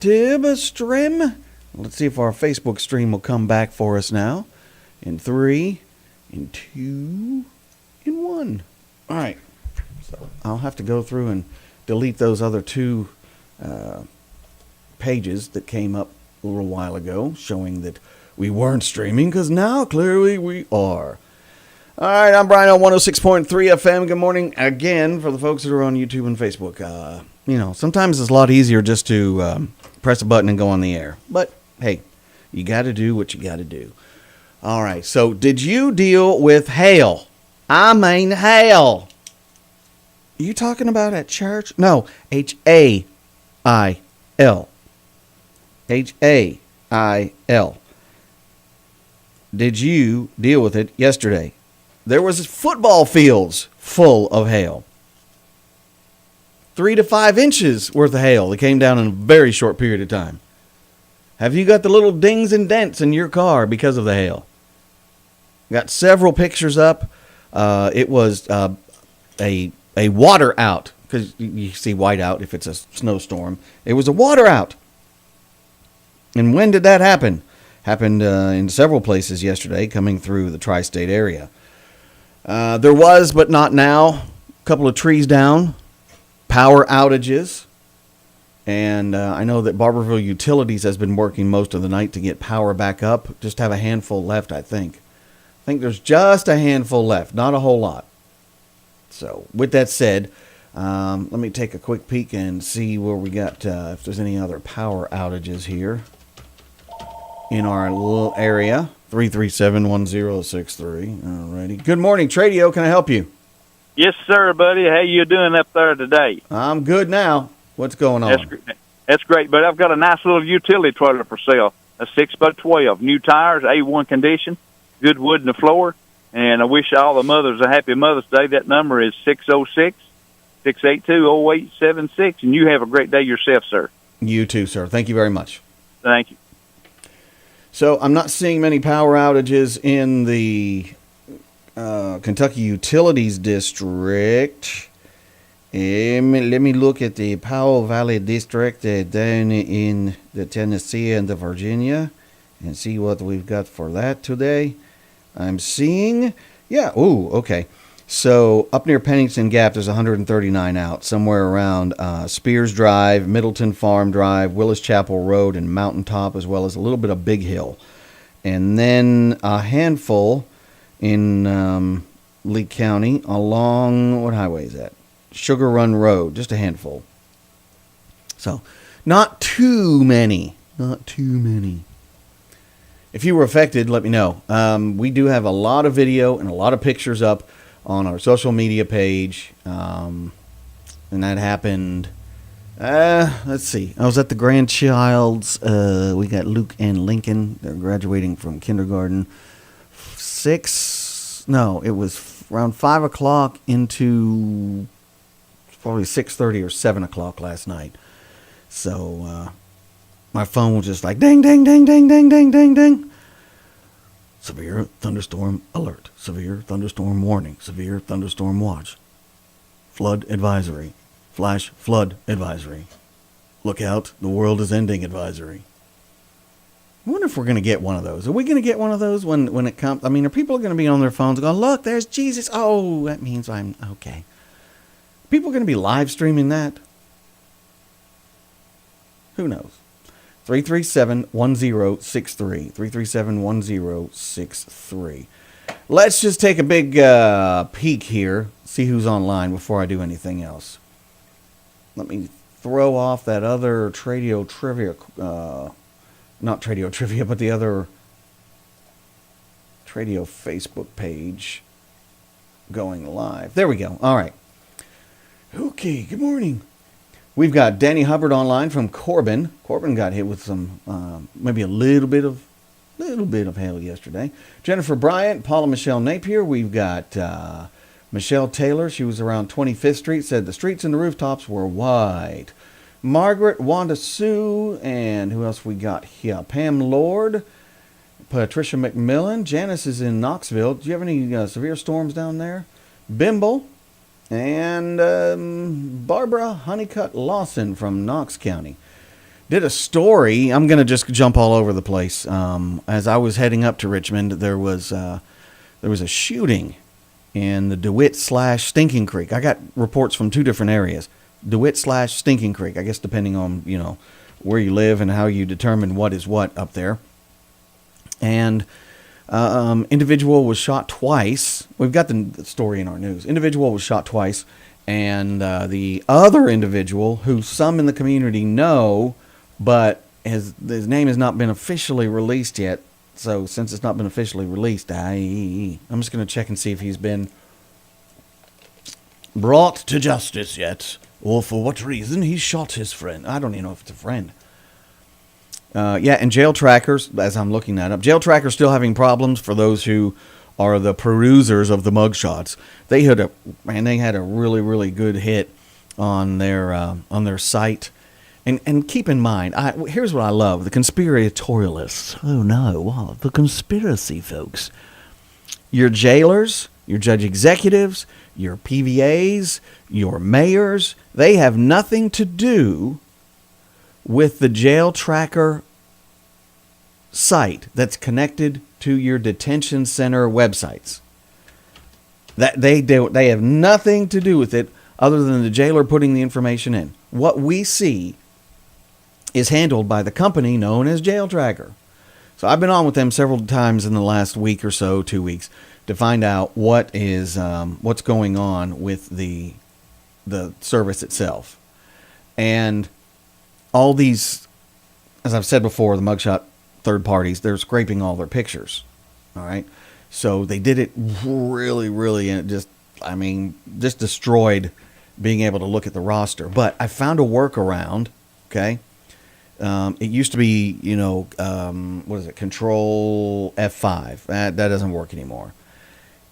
stream. Let's see if our Facebook stream will come back for us now. In 3, in 2, in 1. All right. So I'll have to go through and delete those other two pages that came up a little while ago showing that we weren't streaming, because now clearly we are. All right, I'm Brian on 106.3 FM. Good morning again for the folks that are on YouTube and Facebook. Sometimes it's a lot easier just to press a button and go on the air. But, hey, you got to do what you got to do. All right, so did you deal with hail? I mean hail. Are you talking about at church? No, Hail. Hail. Did you deal with it yesterday? There was football fields full of hail. 3 to 5 inches worth of hail that came down in a very short period of time. Have you got the little dings and dents in your car because of the hail? Got several pictures up. It was a water out, because you see white out if it's a snowstorm. It was a water out. And when did that happen? Happened in several places yesterday coming through the tri-state area. There was, but not now, a couple of trees down, power outages. And I know that Barberville Utilities has been working most of the night to get power back up. Just have a handful left, I think. I think there's just a handful left, not a whole lot. So with that said, let me take a quick peek and see where we got, if there's any other power outages here in our little area. 337-1063. Alrighty. Good morning, Tradio. Can I help you? Yes, sir, buddy. How you doing up there today? I'm good now. What's going on? That's great, buddy. I've got a nice little utility trailer for sale. A 6x12. New tires, A1 condition, good wood in the floor. And I wish all the mothers a happy Mother's Day. That number is 606-682-0876. And you have a great day yourself, sir. You too, sir. Thank you very much. Thank you. So I'm not seeing many power outages in the Kentucky Utilities District. Let me look at the Powell Valley District down in the Tennessee and the Virginia and see what we've got for that today. I'm seeing, okay. So up near Pennington Gap, there's 139 out, somewhere around Spears Drive, Middleton Farm Drive, Willis Chapel Road, and Mountaintop, as well as a little bit of Big Hill. And then a handful in Lee County along, what highway is that? Sugar Run Road, just a handful. So not too many. If you were affected, let me know. We do have a lot of video and a lot of pictures up on our social media page. And that happened, let's see. I was at the grandchild's. We got Luke and Lincoln. They're graduating from kindergarten. It was around 5 o'clock into probably 6:30 or 7 o'clock last night. So my phone was just like ding, ding, ding, ding, ding, ding, ding, ding. Severe thunderstorm alert. Severe thunderstorm warning. Severe thunderstorm watch. Flood advisory. Flash flood advisory. Look out, the world is ending advisory. I wonder if we're going to get one of those. Are we going to get one of those when it comes? I mean, are people going to be on their phones going, look, there's Jesus. Oh, that means I'm okay. People going to be live streaming that? Who knows? 337-1063. 337-1063. Let's just take a big peek here, see who's online before I do anything else. Let me throw off that other Tradio trivia, not Tradio trivia, but the other Tradio Facebook page going live. There we go. All right. Okay, good morning. We've got Danny Hubbard online from Corbin. Corbin got hit with some, maybe a little bit of hail yesterday. Jennifer Bryant, Paula Michelle Napier. We've got Michelle Taylor. She was around 25th Street. Said the streets and the rooftops were white. Margaret, Wanda Sue, and who else we got here? Pam Lord, Patricia McMillan. Janice is in Knoxville. Do you have any severe storms down there? Bimble. And Barbara Honeycutt Lawson from Knox County. did a story. I'm going to just jump all over the place. As I was heading up to Richmond, there was a shooting in the DeWitt/Stinking Creek. I got reports from two different areas. DeWitt/Stinking Creek, I guess depending on, where you live and how you determine what is what up there. And individual was shot twice. We've got the story in our news. Individual was shot twice, and the other individual, who some in the community know, but his name has not been officially released yet. So since it's not been officially released, I'm just going to check and see if he's been brought to justice yet, or for what reason he shot his friend. I don't even know if it's a friend. And jail trackers, as I'm looking that up, jail trackers still having problems for those who are the perusers of the mugshots. They had a really, really good hit on their site. And keep in mind, here's what I love: the conspiratorialists. Oh no, wow, the conspiracy folks. Your jailers, your judge executives, your PVAs, your mayors, they have nothing to do with the jail tracker site that's connected to your detention center websites. That they have nothing to do with it other than the jailer putting the information in. What we see is handled by the company known as Jail Tracker. So I've been on with them several times in the last week or so, 2 weeks, to find out what's going on with the service itself. And all these, as I've said before, the mugshot third parties, they're scraping all their pictures. All right. So they did it really, really, and it just destroyed being able to look at the roster. But I found a workaround. Okay. It used to be, Control F5. That doesn't work anymore.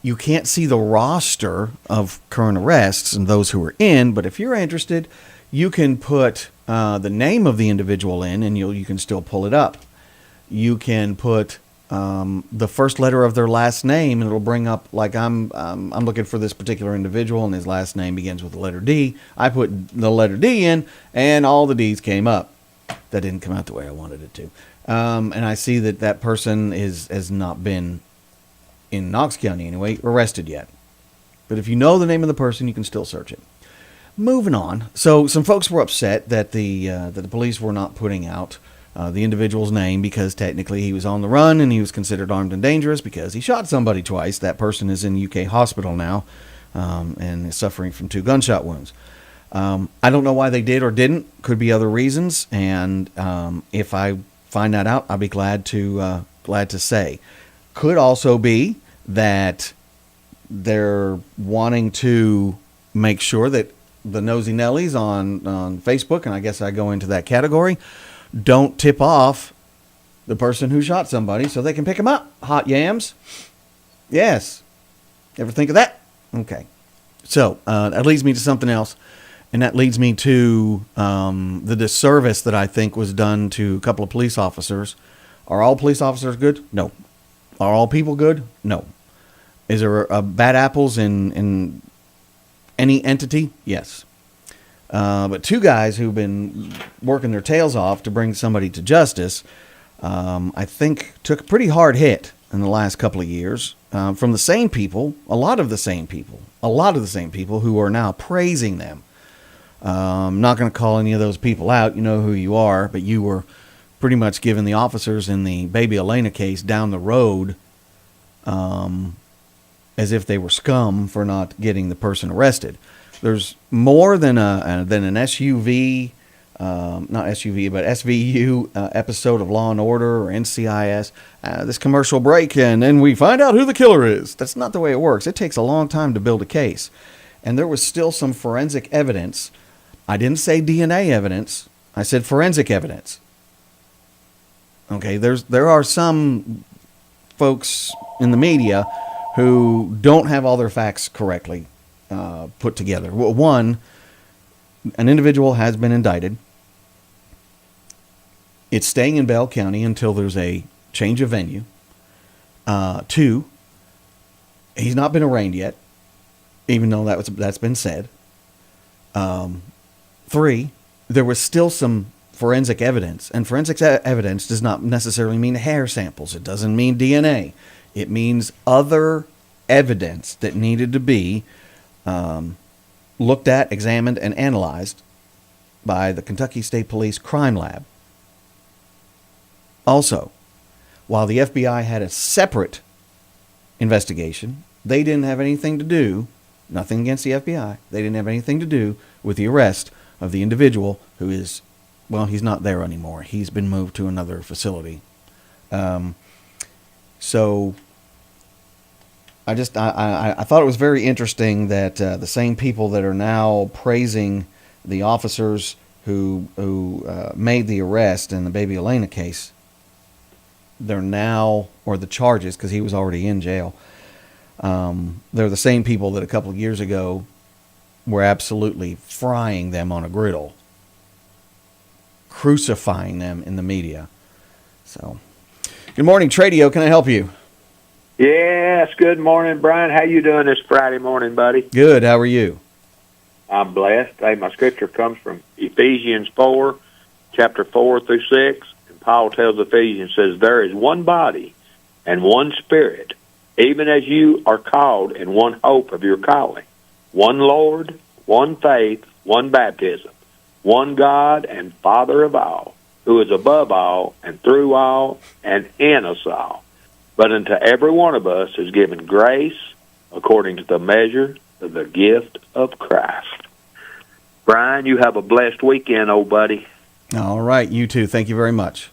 You can't see the roster of current arrests and those who are in, but if you're interested, you can put the name of the individual in, and you can still pull it up. You can put the first letter of their last name, and it'll bring up, like, I'm looking for this particular individual, and his last name begins with the letter D. I put the letter D in, and all the D's came up. That didn't come out the way I wanted it to. And I see that person has not been, in Knox County anyway, arrested yet. But if you know the name of the person, you can still search it. Moving on. So some folks were upset that the police were not putting out the individual's name, because technically he was on the run and he was considered armed and dangerous because he shot somebody twice. That person is in UK hospital now and is suffering from 2 gunshot wounds. I don't know why they did or didn't. Could be other reasons, and if I find that out, I'll be glad to say. Could also be that they're wanting to make sure that the nosy Nellies on Facebook, and I guess I go into that category, don't tip off the person who shot somebody so they can pick them up. Hot yams. Yes. Ever think of that? Okay. So that leads me to something else. And that leads me to the disservice that I think was done to a couple of police officers. Are all police officers good? No. Are all people good? No. Is there bad apples in any entity? Yes. But 2 guys who've been working their tails off to bring somebody to justice, I think took a pretty hard hit in the last couple of years from the same people, a lot of the same people who are now praising them. I'm not going to call any of those people out. You know who you are, but you were pretty much giving the officers in the Baby Elena case down the road as if they were scum for not getting the person arrested. There's more than an SUV, not SUV, but SVU episode of Law and Order or NCIS. This commercial break, and then we find out who the killer is. That's not the way it works. It takes a long time to build a case. And there was still some forensic evidence. I didn't say DNA evidence. I said forensic evidence. Okay, there are some folks in the media who don't have all their facts correctly put together. One, an individual has been indicted. It's staying in Bell County until there's a change of venue. 2, he's not been arraigned yet, even though that's been said. 3, there was still some forensic evidence. And forensic evidence does not necessarily mean hair samples. It doesn't mean DNA. It means other evidence that needed to be looked at, examined, and analyzed by the Kentucky State Police Crime Lab. Also, while the FBI had a separate investigation, they didn't have anything to do, nothing against the FBI, they didn't have anything to do with the arrest of the individual who is, well, he's not there anymore. He's been moved to another facility. So I thought it was very interesting that the same people that are now praising the officers who made the arrest in the Baby Elena case, they're now, or the charges, because he was already in jail, they're the same people that a couple of years ago were absolutely frying them on a griddle, crucifying them in the media. So, good morning, Tradio. Can I help you? Yes, good morning, Brian. How you doing this Friday morning, buddy? Good. How are you? I'm blessed. Hey, my scripture comes from Ephesians 4, chapter 4 through 6. And Paul tells Ephesians, says, there is one body and one spirit, even as you are called in one hope of your calling, one Lord, one faith, one baptism, one God and Father of all, who is above all and through all and in us all. But unto every one of us is given grace according to the measure of the gift of Christ. Brian, you have a blessed weekend, old buddy. All right, you too. Thank you very much.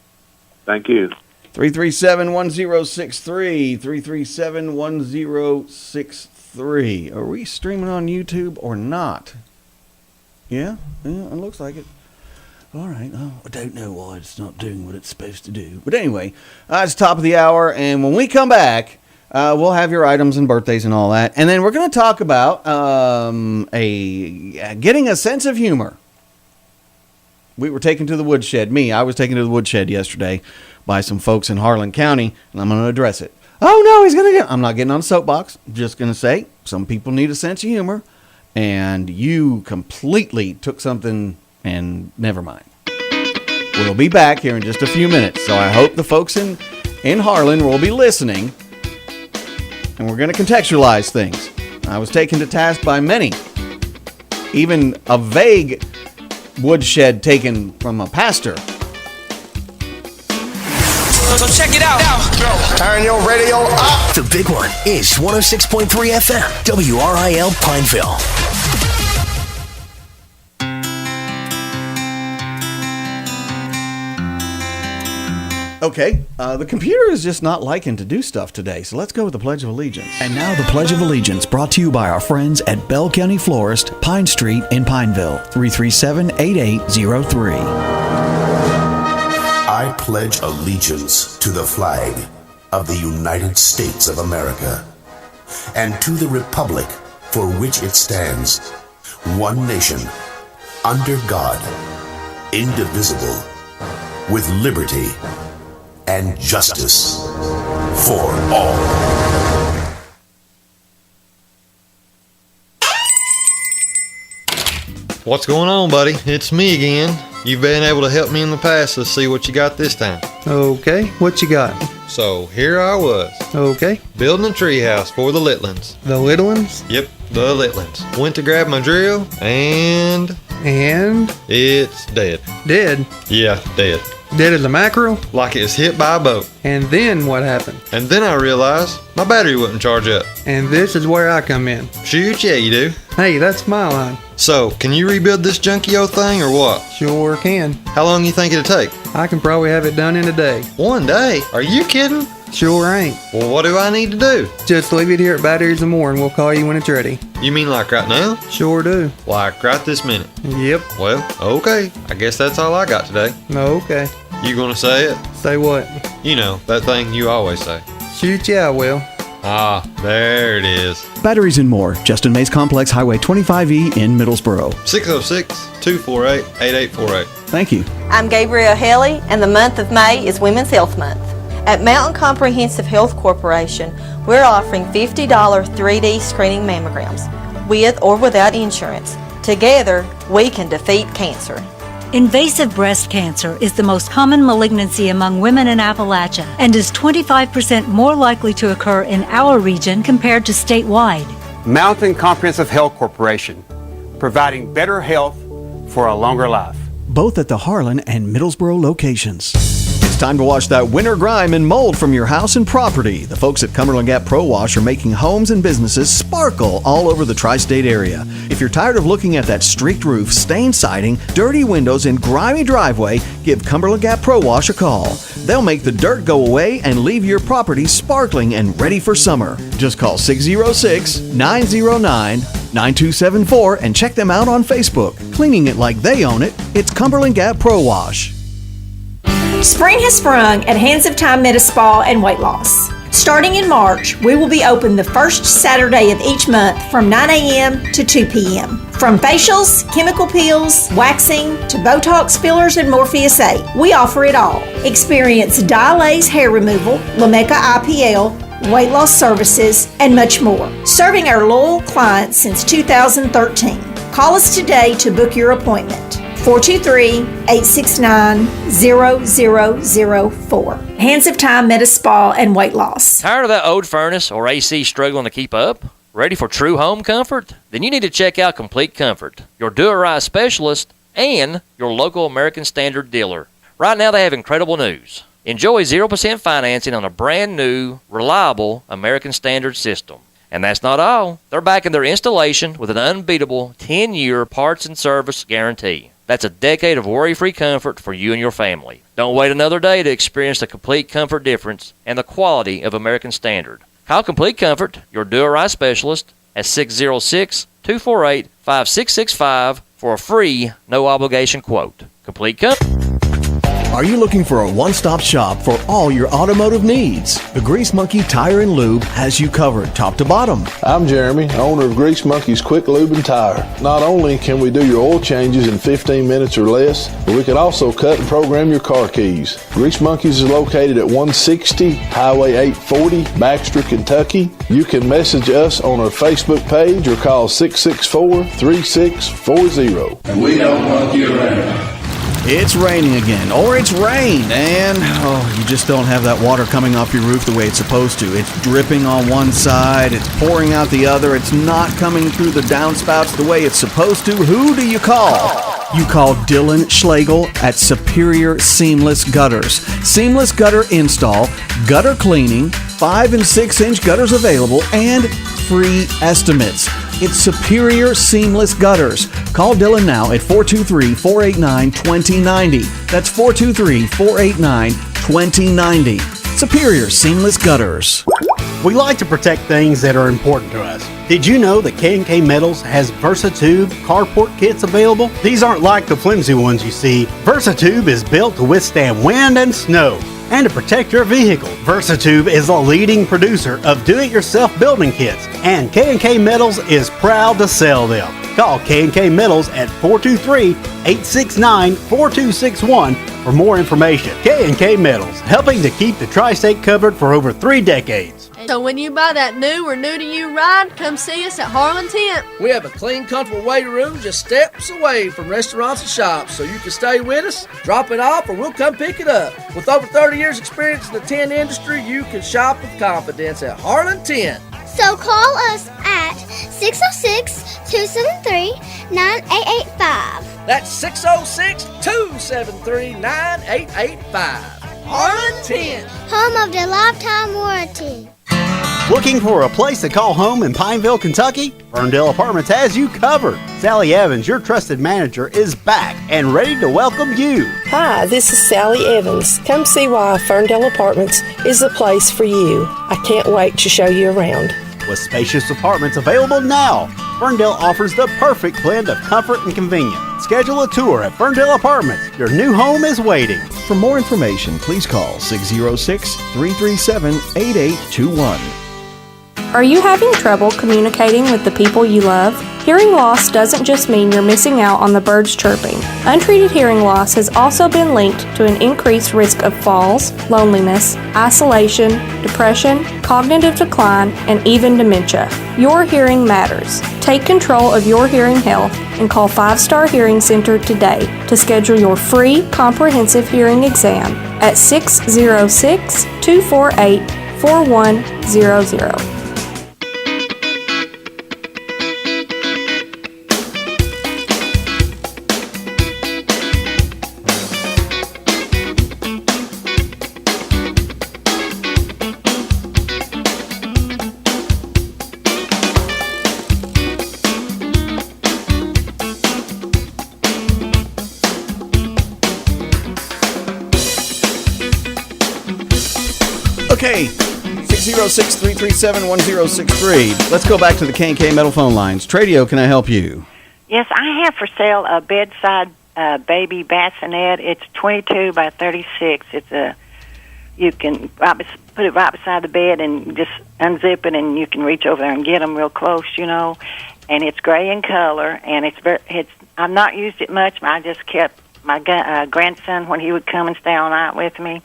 Thank you. 337-1063, 337-1063. Are we streaming on YouTube or not? Yeah, it looks like it. All right. Oh, I don't know why it's not doing what it's supposed to do. But anyway, it's top of the hour, and when we come back, we'll have your items and birthdays and all that. And then we're going to talk about getting a sense of humor. We were taken to the woodshed. I was taken to the woodshed yesterday by some folks in Harlan County, and I'm going to address it. Oh, no, I'm not getting on a soapbox. I'm just going to say some people need a sense of humor, and you completely took something and never mind. We'll be back here in just a few minutes, so I hope the folks in Harlan will be listening, and we're going to contextualize things. I was taken to task by many, even a vague woodshed taken from a pastor. So check it out. Turn your radio up. The big one is 106.3 FM, WRIL Pineville. Okay, the computer is just not liking to do stuff today, so let's go with the Pledge of Allegiance. And now the Pledge of Allegiance, brought to you by our friends at Bell County Florist, Pine Street in Pineville, 337-8803. I pledge allegiance to the flag of the United States of America and to the republic for which it stands, one nation, under God, indivisible, with liberty and justice for all. What's going on, buddy? It's me again. You've been able to help me in the past. Let's see what you got this time. Okay, what you got? So, here I was. Okay. Building a treehouse for the Littlins. The little ones? Yep, the Littlins. Went to grab my drill, and... And? It's dead. Dead? Yeah, dead. Dead as a mackerel? Like it was hit by a boat. And then what happened? And then I realized my battery wouldn't charge up. And this is where I come in. Shoot, yeah, you do. Hey, that's my line. So, can you rebuild this junky old thing or what? Sure can. How long you think it'll take? I can probably have it done in a day. 1 day? Are you kidding? Sure ain't. Well, what do I need to do? Just leave it here at Batteries and More and we'll call you when it's ready. You mean like right now? Sure do. Like right this minute? Yep. Well, okay. I guess that's all I got today. Okay. You gonna say it? Say what? You know, that thing you always say. Shoot, yeah, I will. Ah, there it is. Batteries and More, Justin Mays Complex, Highway 25E in Middlesboro. 606-248-8848. Thank you. I'm Gabrielle Haley, and the month of May is Women's Health Month. At Mountain Comprehensive Health Corporation, we're offering $50 3D screening mammograms, with or without insurance. Together, we can defeat cancer. Invasive breast cancer is the most common malignancy among women in Appalachia and is 25% more likely to occur in our region compared to statewide. Mountain Comprehensive Health Corporation, providing better health for a longer life. Both at the Harlan and Middlesboro locations. It's time to wash that winter grime and mold from your house and property. The folks at Cumberland Gap Pro Wash are making homes and businesses sparkle all over the tri-state area. If you're tired of looking at that streaked roof, stained siding, dirty windows, and grimy driveway, give Cumberland Gap Pro Wash a call. They'll make the dirt go away and leave your property sparkling and ready for summer. Just call 606-909-9274 and check them out on Facebook. Cleaning it like they own it, it's Cumberland Gap Pro Wash. Spring has sprung at Hands of Time Medi Spa and Weight Loss. Starting in March, we will be open the first Saturday of each month from 9 a.m. to 2 p.m. From facials, chemical peels, waxing, to Botox fillers and Morpheus 8, we offer it all. Experience Dilaze hair removal, Lamecca IPL, weight loss services, and much more. Serving our loyal clients since 2013. Call us today to book your appointment. 423-869-0004. Hands of Time Medi Spa and Weight Loss. Tired of that old furnace or AC struggling to keep up? Ready for true home comfort? Then you need to check out Complete Comfort, your do-it-right specialist and your local American Standard dealer. Right now they have incredible news. Enjoy 0% financing on a brand new, reliable American Standard system. And that's not all. They're backing their installation with an unbeatable 10-year parts and service guarantee. That's a decade of worry-free comfort for you and your family. Don't wait another day to experience the complete comfort difference and the quality of American Standard. Call Complete Comfort, your do-it-right specialist, at 606-248-5665 for a free, no-obligation quote. Complete Comfort. Are you looking for a one-stop shop for all your automotive needs? The Grease Monkey Tire and Lube has you covered top to bottom. I'm Jeremy, owner of Grease Monkey's Quick Lube and Tire. Not only can we do your oil changes in 15 minutes or less, but we can also cut and program your car keys. Grease Monkey's is located at 160 Highway 840, Baxter, Kentucky. You can message us on our Facebook page or call 664-3640. And we don't want you around. It's raining again, or it's rained, and you just don't have that water coming off your roof the way it's supposed to. It's dripping on one side, it's pouring out the other, it's not coming through the downspouts the way it's supposed to. Who do you call? You call Dylan Schlegel at Superior Seamless Gutters. Seamless gutter install, gutter cleaning, 5 and 6 inch gutters available, and free estimates. It's Superior Seamless Gutters. Call Dylan now at 423-489-2090. That's 423-489-2090. Superior Seamless Gutters. We like to protect things that are important to us. Did you know that K&K Metals has VersaTube carport kits available? These aren't like the flimsy ones you see. VersaTube is built to withstand wind and snow and to protect your vehicle. VersaTube is a leading producer of do-it-yourself building kits, and K&K Metals is proud to sell them. Call K&K Metals at 423-869-4261 for more information. K&K Metals, helping to keep the tri-state covered for over 3 decades. So when you buy that new or new-to-you ride, come see us at Harlan Tent. We have a clean, comfortable waiting room just steps away from restaurants and shops, so you can stay with us, drop it off, or we'll come pick it up. With over 30 years experience in the tent industry, you can shop with confidence at Harlan Tent. So call us at 606-273-9885. That's 606-273-9885. Harlan Tent. Home of the lifetime warranty. Looking for a place to call home in Pineville, Kentucky? Ferndale Apartments has you covered. Sally Evans, your trusted manager, is back and ready to welcome you. Hi, this is Sally Evans. Come see why Ferndale Apartments is the place for you. I can't wait to show you around. With spacious apartments available now, Ferndale offers the perfect blend of comfort and convenience. Schedule a tour at Ferndale Apartments. Your new home is waiting. For more information, please call 606-337-8821. Are you having trouble communicating with the people you love? Hearing loss doesn't just mean you're missing out on the birds chirping. Untreated hearing loss has also been linked to an increased risk of falls, loneliness, isolation, depression, cognitive decline, and even dementia. Your hearing matters. Take control of your hearing health and call 5 Star Hearing Center today to schedule your free comprehensive hearing exam at 606-248-4100. Okay, 606-337-1063. Let's go back to the K&K Metal phone lines. Tradio, can I help you? Yes, I have for sale a bedside baby bassinet. It's 22 by 36. You can put it right beside the bed and just unzip it, and you can reach over there and get them real close, And it's gray in color, and I've not used it much. I just kept my grandson when he would come and stay all night with me.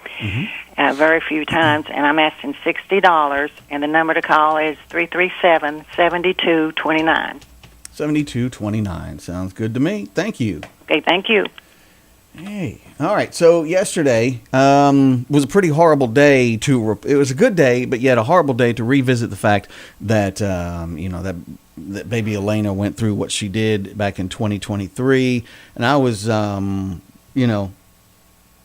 Very few times, and I'm asking $60, and the number to call is 337-7229. 7229. Sounds good to me. Thank you. Okay, thank you. Hey. All right, so yesterday was a pretty horrible day it was a good day, but yet a horrible day to revisit the fact that, that baby Elena went through what she did back in 2023, and I was,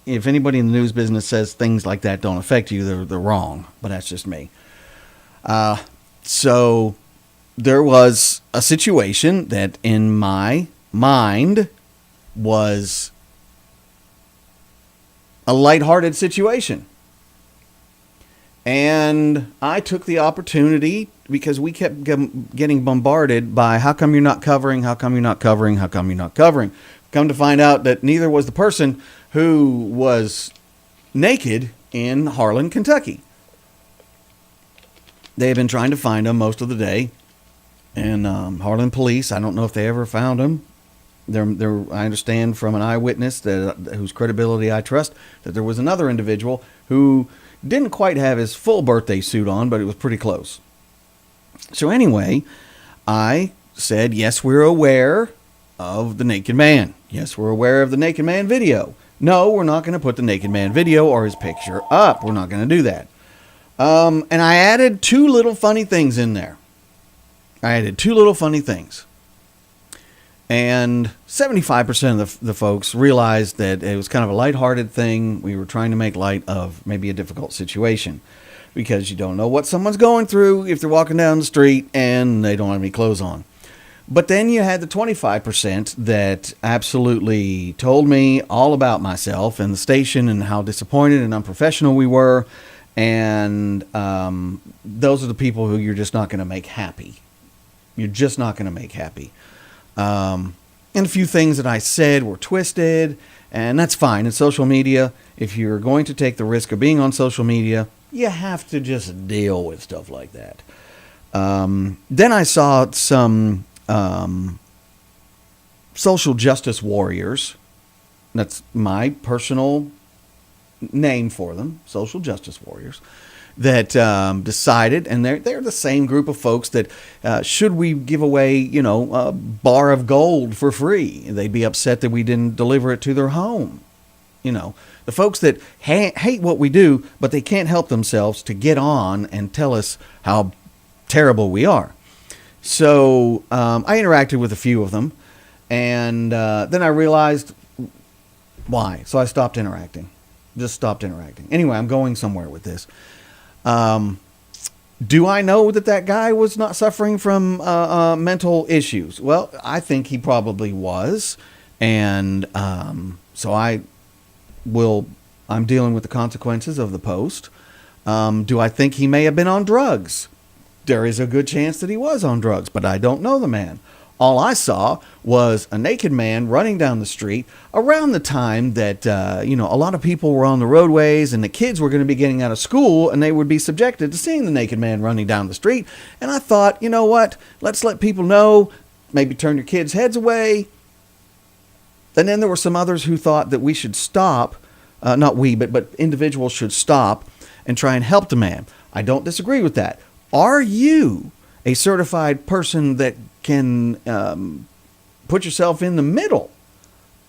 if anybody in the news business says things like that don't affect you, they're wrong. But that's just me. So there was a situation that in my mind was a lighthearted situation. And I took the opportunity because we kept getting bombarded by how come you're not covering, how come you're not covering, how come you're not covering. Come to find out that neither was the person who was naked in Harlan, Kentucky. They have been trying to find him most of the day. And Harlan police, I don't know if they ever found him. I understand from an eyewitness whose credibility I trust that there was another individual who didn't quite have his full birthday suit on, but it was pretty close. So anyway, I said, yes, we're aware of the naked man. Yes, we're aware of the naked man video. No, we're not going to put the naked man video or his picture up. We're not going to do that. And I added 2 little funny things in there. And 75% of the folks realized that it was kind of a lighthearted thing. We were trying to make light of maybe a difficult situation because you don't know what someone's going through if they're walking down the street and they don't have any clothes on. But then you had the 25% that absolutely told me all about myself and the station and how disappointed and unprofessional we were. And those are the people who you're just not going to make happy. You're just not going to make happy. And a few things that I said were twisted, and that's fine. In social media, if you're going to take the risk of being on social media, you have to just deal with stuff like that. Then I saw some social justice warriors. That's my personal name for them, social justice warriors, that decided, and they're the same group of folks that should we give away, a bar of gold for free, they'd be upset that we didn't deliver it to their home. The folks that hate what we do, but they can't help themselves to get on and tell us how terrible we are. So I interacted with a few of them, and then I realized why. So I stopped interacting. Just stopped interacting. Anyway, I'm going somewhere with this. Do I know that guy was not suffering from mental issues? Well, I think he probably was. And so I'm dealing with the consequences of the post. Do I think he may have been on drugs? There is a good chance that he was on drugs, but I don't know the man. All I saw was a naked man running down the street around the time that, a lot of people were on the roadways and the kids were going to be getting out of school and they would be subjected to seeing the naked man running down the street. And I thought, you know what? Let's let people know, maybe turn your kids' heads away. And then there were some others who thought that we should stop, not we, but individuals should stop and try and help the man. I don't disagree with that. Are you a certified person that can put yourself in the middle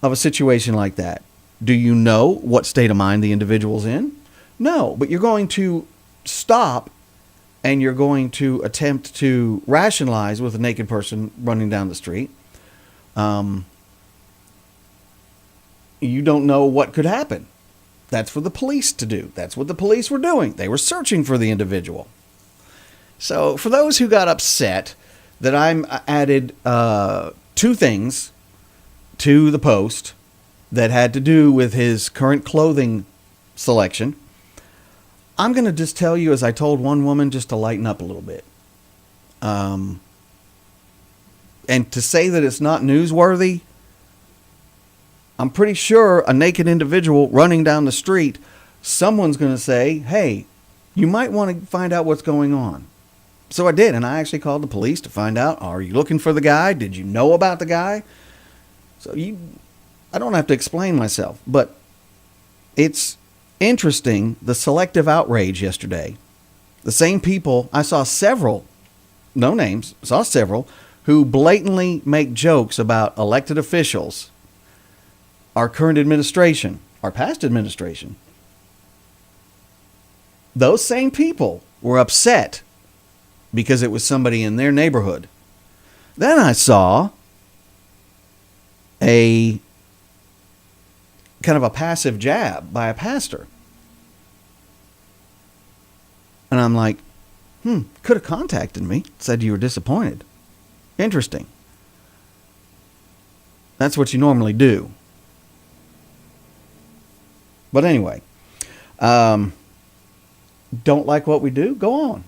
of a situation like that. Do you know what state of mind the individual's in? No, but you're going to stop and you're going to attempt to rationalize with a naked person running down the street. You don't know what could happen. That's for the police to do. That's what the police were doing. They were searching for the individual. So for those who got upset that I'm added 2 things to the post that had to do with his current clothing selection, I'm going to just tell you, as I told one woman, just to lighten up a little bit. And to say that it's not newsworthy, I'm pretty sure a naked individual running down the street, someone's going to say, hey, you might want to find out what's going on. So I did, and I actually called the police to find out, are you looking for the guy? Did you know about the guy? So I don't have to explain myself, but it's interesting, the selective outrage yesterday. The same people, I saw several, no names, saw several, who blatantly make jokes about elected officials, our current administration, our past administration. Those same people were upset because it was somebody in their neighborhood. Then I saw a kind of a passive jab by a pastor. And I'm like, could have contacted me, said you were disappointed. Interesting. That's what you normally do. But anyway, don't like what we do? Go on.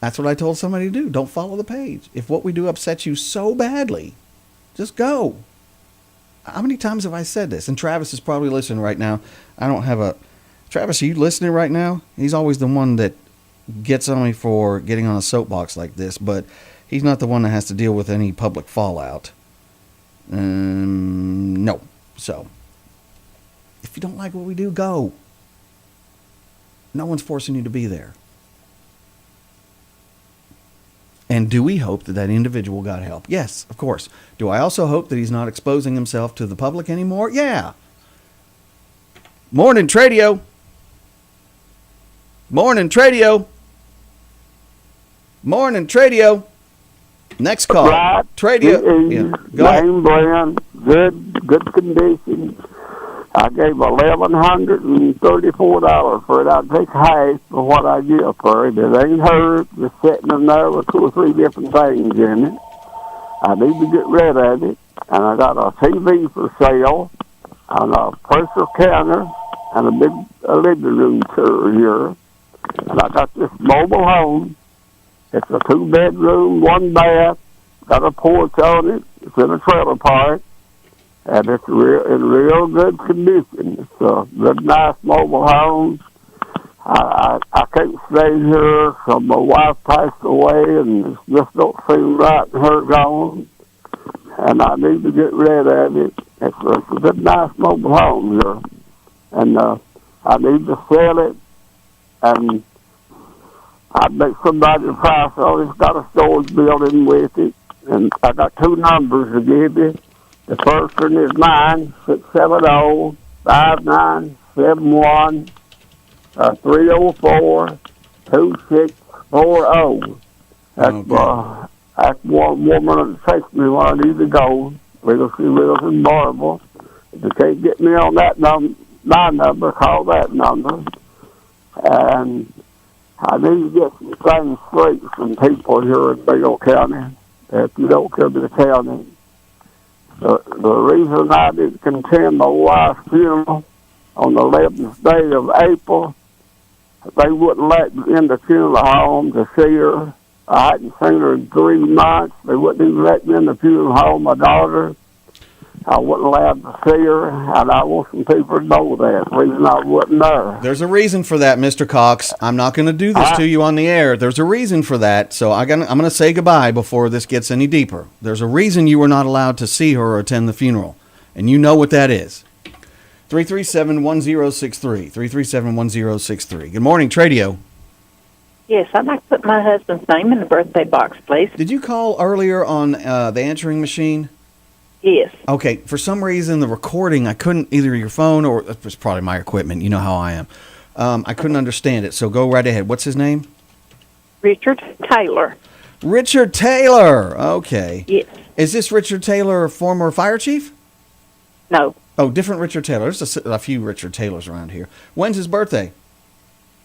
That's what I told somebody to do. Don't follow the page. If what we do upsets you so badly, just go. How many times have I said this? And Travis is probably listening right now. Travis, are you listening right now? He's always the one that gets on me for getting on a soapbox like this, but he's not the one that has to deal with any public fallout. No. So, if you don't like what we do, go. No one's forcing you to be there. And do we hope that that individual got help? Yes, of course. Do I also hope that he's not exposing himself to the public anymore? Yeah. Morning, Tradio. Morning, Tradio. Morning, Tradio. Next call. Right. Tradio. Yeah. Go ahead. Name brand, good condition. I gave $1,134 for it. I'd take half of what I get for it. It ain't hurt. Just sitting in there with 2 or 3 different things in it. I need to get rid of it. And I got a TV for sale, and a pressure counter, and a big living room chair here. And I got this mobile home. It's a 2-bedroom, 1 bath. Got a porch on it. It's in a trailer park. And it's in real good condition. It's a good, nice mobile home. I can't stay here, so my wife passed away, and it just don't seem right in her gone. And I need to get rid of it. It's a good, nice mobile home here. And I need to sell it, and I'd make somebody a price on it. It's got a storage building with it. And I got 2 numbers to give you. The first one is mine, 670-597-304-2640. That's one woman that takes me when I need to go. She lives in Marble. If you can't get me on that my number, call that number. And I need to get some things straight from people here in Bigelow County. If you don't come to the county. The reason I didn't attend my wife's funeral on the 11th day of April, they wouldn't let me in the funeral home to see her. I hadn't seen her in 3 months. They wouldn't even let me in the funeral home, my daughter. I wasn't allowed to see her, and I want some people to know that. The reason I wasn't there. There's a reason for that, Mr. Cox. I'm not going to do this to you on the air. There's a reason for that, so I'm going to say goodbye before this gets any deeper. There's a reason you were not allowed to see her or attend the funeral, and you know what that is. 337-1063. 337-1063. Good morning, Tradio. Yes, I'd like to put my husband's name in the birthday box, please. Did you call earlier on the answering machine? Yes. Okay, for some reason, the recording, I couldn't, either your phone or it was probably my equipment. You know how I am. I couldn't understand it, so go right ahead. What's his name? Richard Taylor. Richard Taylor. Okay. Yes. Is this Richard Taylor, former fire chief? No. Oh, different Richard Taylor. There's a few Richard Taylors around here. When's his birthday?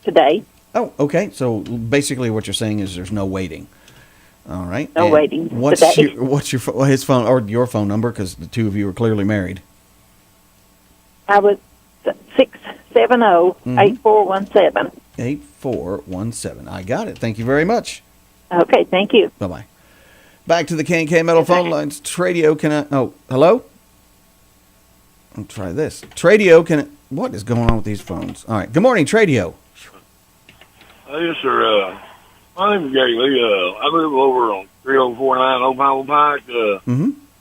Today. Oh, okay. So basically what you're saying is there's no waiting. All right. No waiting. What's today. his phone or your phone number? Because the two of you are clearly married. I was 670-8417. 8417. I got it. Thank you very much. Okay, thank you. Bye-bye. Back to the K&K Metal phone lines. Tradio, can I... Oh, hello? I'll try this. Tradio, can I... What is going on with these phones? All right. Good morning, Tradio. Yes, sir. My name is Gary Lee. I live over on 3049 Old Pinewood Pike.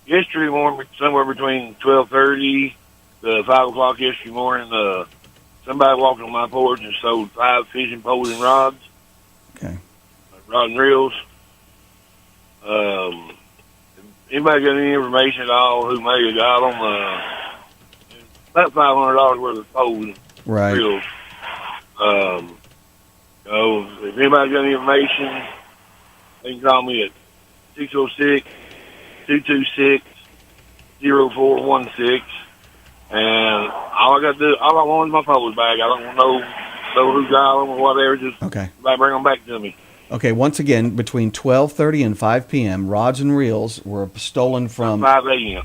Yesterday morning, somewhere between 12:30 to 5 o'clock yesterday morning, somebody walked on my porch and sold 5 fishing poles and rods. Okay. Rod and reels. Anybody got any information at all who may have got them? About $500 worth of poles and reels. So if anybody got any information, they can call me at 606-226-0416. And all I want is my poles back. I don't know who got them or whatever. Just okay. Bring them back to me. Okay, once again, between 12:30 and 5 p.m., rods and reels were stolen from... 5 a.m.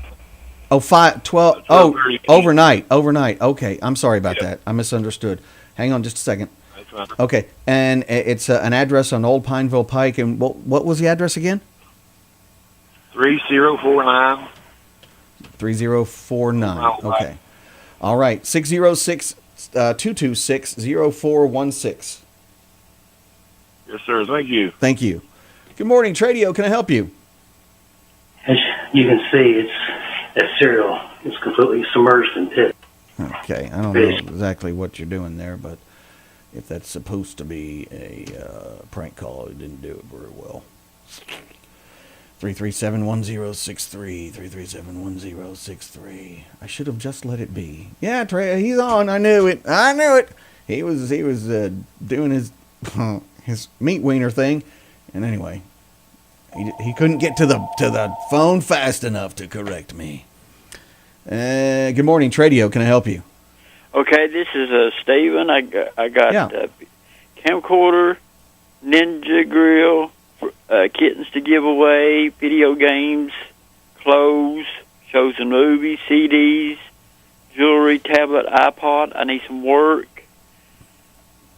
Oh, 12... Oh, overnight. Okay, I'm sorry about that. I misunderstood. Hang on just a second. That's fine. Okay, and it's an address on Old Pineville Pike, and what was the address again? 3049. 3049. Okay. All right, 606-226-0416. Yes, sir. Thank you. Thank you. Good morning, Tradio. Can I help you? As you can see, that cereal is completely submerged in pit. Okay, I don't know exactly what you're doing there, but if that's supposed to be a prank call, it didn't do it very well. 337-1063, 337-1063. I should have just let it be. Yeah, Trey, he's on. I knew it. He was doing his his meat wiener thing, and anyway, he couldn't get to the phone fast enough to correct me. Good morning, Tradio. Can I help you? Okay, this is Steven. I got camcorder, Ninja Grill, kittens to give away, video games, clothes, shows and movies, CDs, jewelry, tablet, iPod. I need some work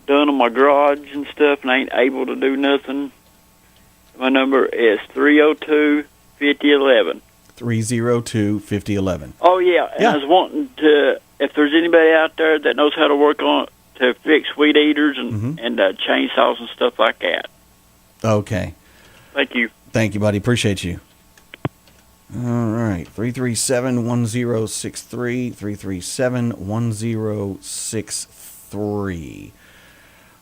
done on my garage and stuff, and I ain't able to do nothing. My number is 302-5011. 302-5011. Oh, yeah. And I was wanting to, if there's anybody out there that knows how to work on to fix weed eaters and chainsaws and stuff like that. Okay. Thank you. Thank you, buddy. Appreciate you. All right. 337-1063. 337-1063.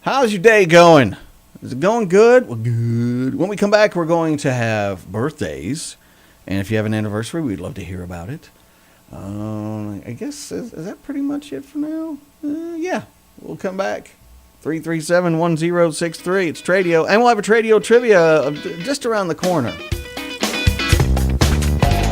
How's your day going? Is it going good? Well, good. When we come back, we're going to have birthdays. And if you have an anniversary, we'd love to hear about it. I guess, is that pretty much it for now? Yeah. We'll come back. 337-1063. It's Tradio. And we'll have a Tradio trivia just around the corner.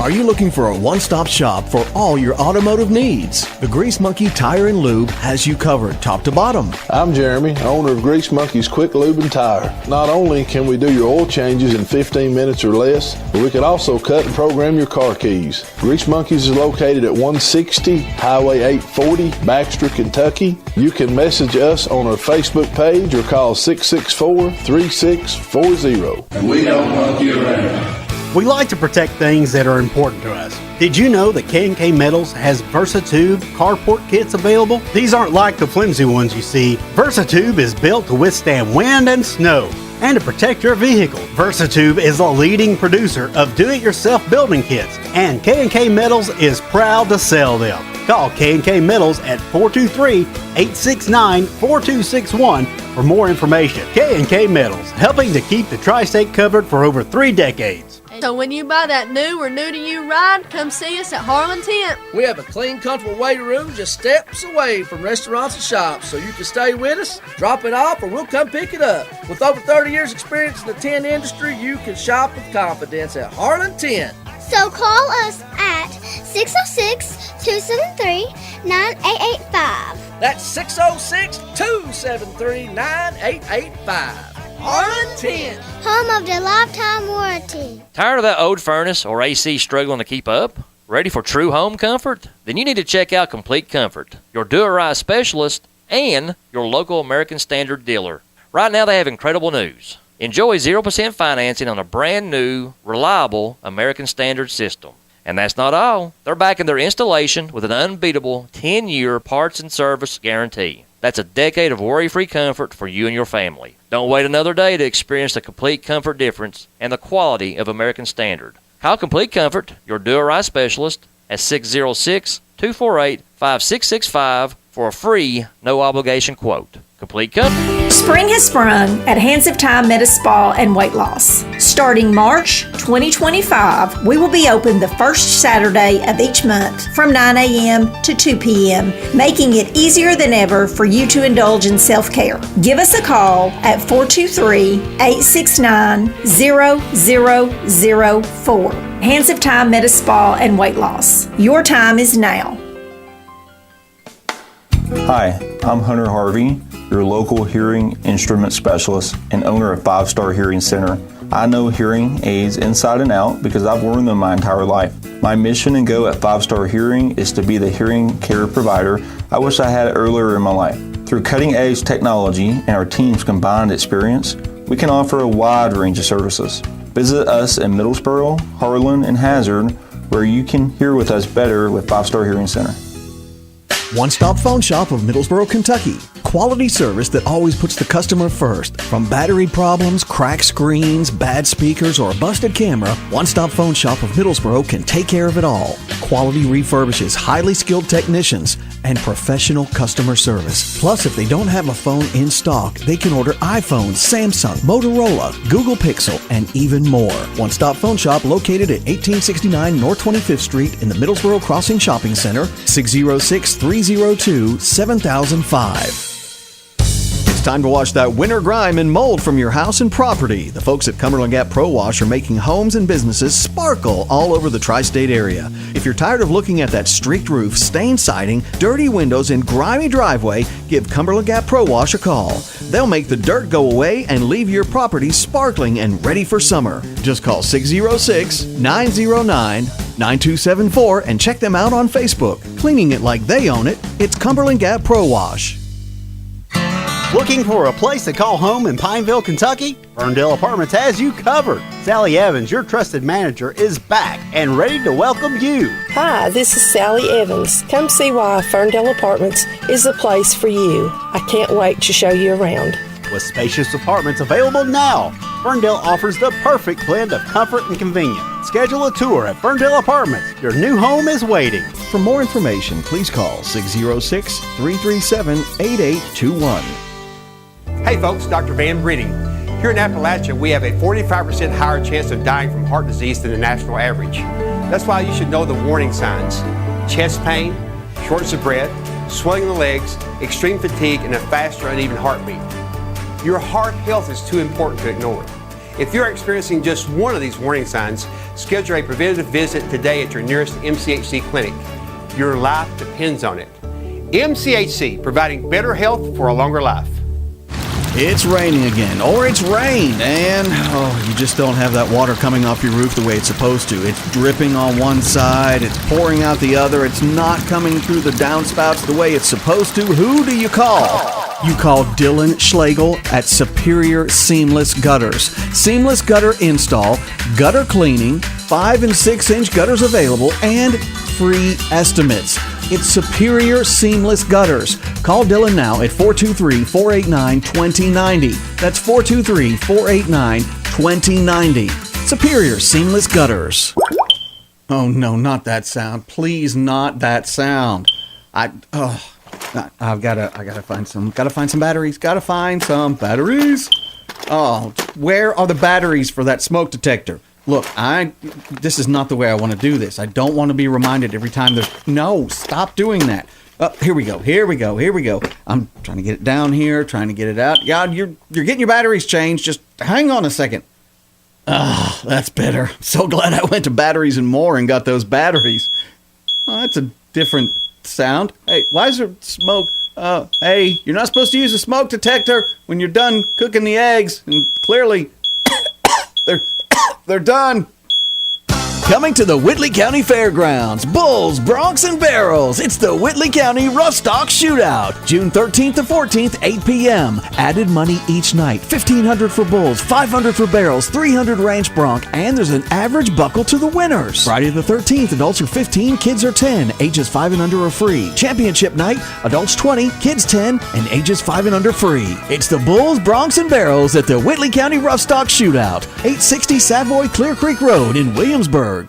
Are you looking for a one-stop shop for all your automotive needs? The Grease Monkey Tire and Lube has you covered top to bottom. I'm Jeremy, owner of Grease Monkey's Quick Lube and Tire. Not only can we do your oil changes in 15 minutes or less, but we can also cut and program your car keys. Grease Monkey's is located at 160 Highway 840, Baxter, Kentucky. You can message us on our Facebook page or call 664-3640. And we don't monkey around. We like to protect things that are important to us. Did you know that K&K Metals has VersaTube carport kits available? These aren't like the flimsy ones you see. VersaTube is built to withstand wind and snow and to protect your vehicle. VersaTube is a leading producer of do-it-yourself building kits, and K&K Metals is proud to sell them. Call K&K Metals at 423-869-4261 for for more information. K&K Metals, helping to keep the tri-state covered for over 3 decades. So when you buy that new or new-to-you ride, come see us at Harlan Tent. We have a clean, comfortable waiting room just steps away from restaurants and shops, so you can stay with us, drop it off, or we'll come pick it up. With over 30 years experience in the tent industry, you can shop with confidence at Harlan Tent. So call us at 606-273-9885. That's 606-273-9885. Harlan Tent. Home of the lifetime warranty. Tired of that old furnace or AC struggling to keep up? Ready for true home comfort? Then you need to check out Complete Comfort, your do-it-right specialist and your local American Standard dealer. Right now they have incredible news. Enjoy 0% financing on a brand new, reliable American Standard system. And that's not all. They're backing their installation with an unbeatable 10-year parts and service guarantee. That's a decade of worry-free comfort for you and your family. Don't wait another day to experience the complete comfort difference and the quality of American Standard. Call Complete Comfort, your do-it-right specialist, at 606-248-5665 for a free, no-obligation quote. Complete Comfort. Spring has sprung at Hands of Time Meta Spa and Weight Loss. Starting March 2025, we will be open the first Saturday of each month from 9 a.m. to 2 p.m., making it easier than ever for you to indulge in self-care. Give us a call at 423-869-0004. Hands of Time Meta Spa and Weight Loss. Your time is now. Hi, I'm Hunter Harvey, your local hearing instrument specialist and owner of 5 Star Hearing Center. I know hearing aids inside and out because I've worn them my entire life. My mission and goal at 5 Star Hearing is to be the hearing care provider I wish I had earlier in my life. Through cutting-edge technology and our team's combined experience, we can offer a wide range of services. Visit us in Middlesboro, Harlan, and Hazard, where you can hear with us better with 5 Star Hearing Center. One-stop phone shop of Middlesboro, Kentucky. Quality service that always puts the customer first. From battery problems, cracked screens, bad speakers, or a busted camera, One-stop phone shop of Middlesboro can take care of it all. Quality refurbishes, highly skilled technicians, and professional customer service. Plus, if they don't have a phone in stock, they can order iPhone, Samsung, Motorola, Google Pixel, and even more. One-stop phone shop located at 1869 North 25th Street in the Middlesboro Crossing Shopping Center, 606-302-7005. It's time to wash that winter grime and mold from your house and property. The folks at Cumberland Gap Pro Wash are making homes and businesses sparkle all over the tri-state area. If you're tired of looking at that streaked roof, stained siding, dirty windows, and grimy driveway, give Cumberland Gap Pro Wash a call. They'll make the dirt go away and leave your property sparkling and ready for summer. Just call 606-909-9274 and check them out on Facebook. Cleaning it like they own it, it's Cumberland Gap Pro Wash. Looking for a place to call home in Pineville, Kentucky? Ferndale Apartments has you covered. Sally Evans, your trusted manager, is back and ready to welcome you. Hi, this is Sally Evans. Come see why Ferndale Apartments is the place for you. I can't wait to show you around. With spacious apartments available now, Ferndale offers the perfect blend of comfort and convenience. Schedule a tour at Ferndale Apartments. Your new home is waiting. For more information, please call 606-337-8821. Hey folks, Dr. Van Britting. Here in Appalachia, we have a 45% higher chance of dying from heart disease than the national average. That's why you should know the warning signs: chest pain, shortness of breath, swelling in the legs, extreme fatigue, and a fast or uneven heartbeat. Your heart health is too important to ignore. If you're experiencing just one of these warning signs, schedule a preventative visit today at your nearest MCHC clinic. Your life depends on it. MCHC, providing better health for a longer life. It's raining again, or it's rained, and you just don't have that water coming off your roof the way it's supposed to. It's dripping on one side, it's pouring out the other, it's not coming through the downspouts the way it's supposed to. Who do you call? You call Dylan Schlegel at Superior Seamless Gutters. Seamless gutter install, gutter cleaning, 5 and 6 inch gutters available, and free estimates. It's Superior Seamless Gutters. Call Dylan now at 423-489-2090. That's 423-489-2090. Superior Seamless Gutters. Oh no, not that sound. Please, not that sound. I gotta find some batteries. Gotta find some batteries. Oh, where are the batteries for that smoke detector? Look, this is not the way I want to do this. I don't want to be reminded every time no, stop doing that. Here we go. I'm trying to get it down here, trying to get it out. Yeah, you're getting your batteries changed. Just hang on a second. Ah, that's better. I'm so glad I went to Batteries and More and got those batteries. Oh, that's a different sound. Hey, why is there smoke? Hey, you're not supposed to use a smoke detector when you're done cooking the eggs, and clearly they're done. Coming to the Whitley County Fairgrounds, Bulls, Broncs, and Barrels. It's the Whitley County Rough Stock Shootout, June 13th to 14th, 8 p.m. Added money each night, $1,500 for Bulls, $500 for Barrels, $300 Ranch Bronc, and there's an average buckle to the winners. Friday the 13th, adults are 15, kids are 10, ages 5 and under are free. Championship night, adults 20, kids 10, and ages 5 and under free. It's the Bulls, Broncs, and Barrels at the Whitley County Rough Stock Shootout, 860 Savoy Clear Creek Road in Williamsburg.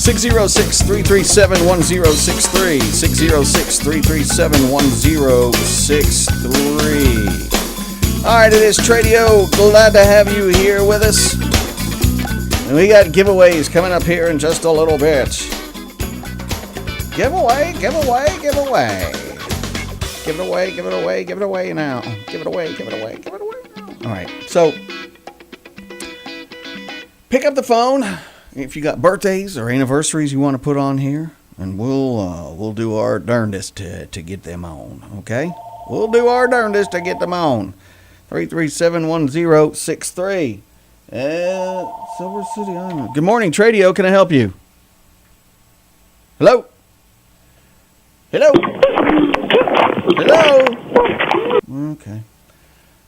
606-337-1063. 606-337-1063. All right, it is Tradio. Glad to have you here with us. And we got giveaways coming up here in just a little bit. Give it away now. Give it away. All right, so pick up the phone if you got birthdays or anniversaries you want to put on here, and we'll do our darndest to get them on, okay? We'll do our darndest to get them on. 337-1063. Silver City Island. Good morning, Tradio. Can I help you? Hello? Okay.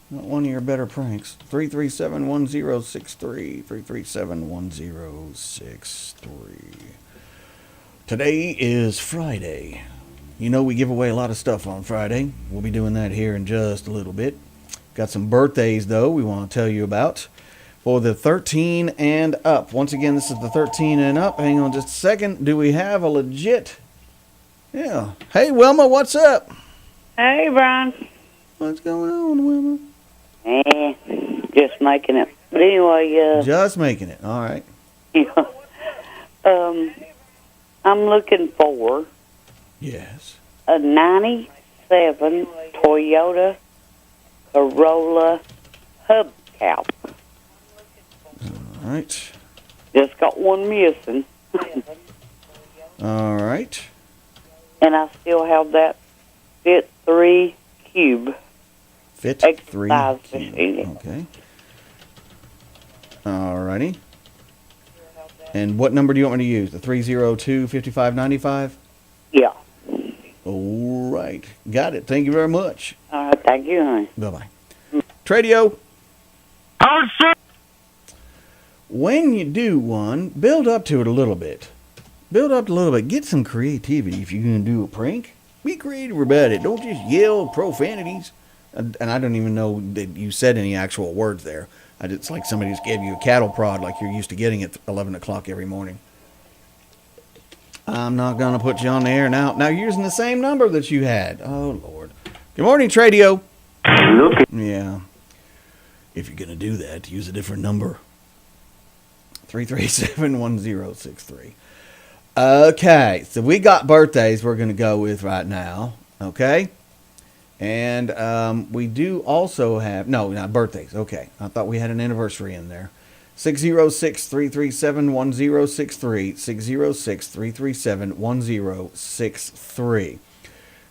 Not one of your better pranks. 337-1063. 337-1063. Today is Friday. You know we give away a lot of stuff on Friday. We'll be doing that here in just a little bit. Got some birthdays, though, we want to tell you about. For the 13 and up. Once again, this is the 13 and up. Hang on just a second. Do we have a legit? Yeah. Hey, Wilma, what's up? Hey, Brian. What's going on, Wilma? Just making it. But anyway, just making it. All right. I'm looking for a 97 Toyota Corolla hubcap. All right. Just got one missing. All right. And I still have that Fit 3 Cube. Fit 3 Cube. Okay. All righty. And what number do you want me to use? The 302-5595? Yeah. All right. Got it. Thank you very much. All right. Thank you, honey. Bye-bye. Tradio. When you do one, build up to it a little bit. Get some creativity if you're going to do a prank. Be creative about it. Don't just yell profanities. And I don't even know that you said any actual words there. It's like somebody just gave you a cattle prod like you're used to getting at 11 o'clock every morning. I'm not going to put you on the air now. Now you're using the same number that you had. Oh, Lord. Good morning, Tradio. Yeah. If you're going to do that, use a different number. 337-1063. Okay, so we got birthdays we're going to go with right now, okay? And we do also have, no, not birthdays, okay. I thought we had an anniversary in there. 606-337-1063, 606-337-1063.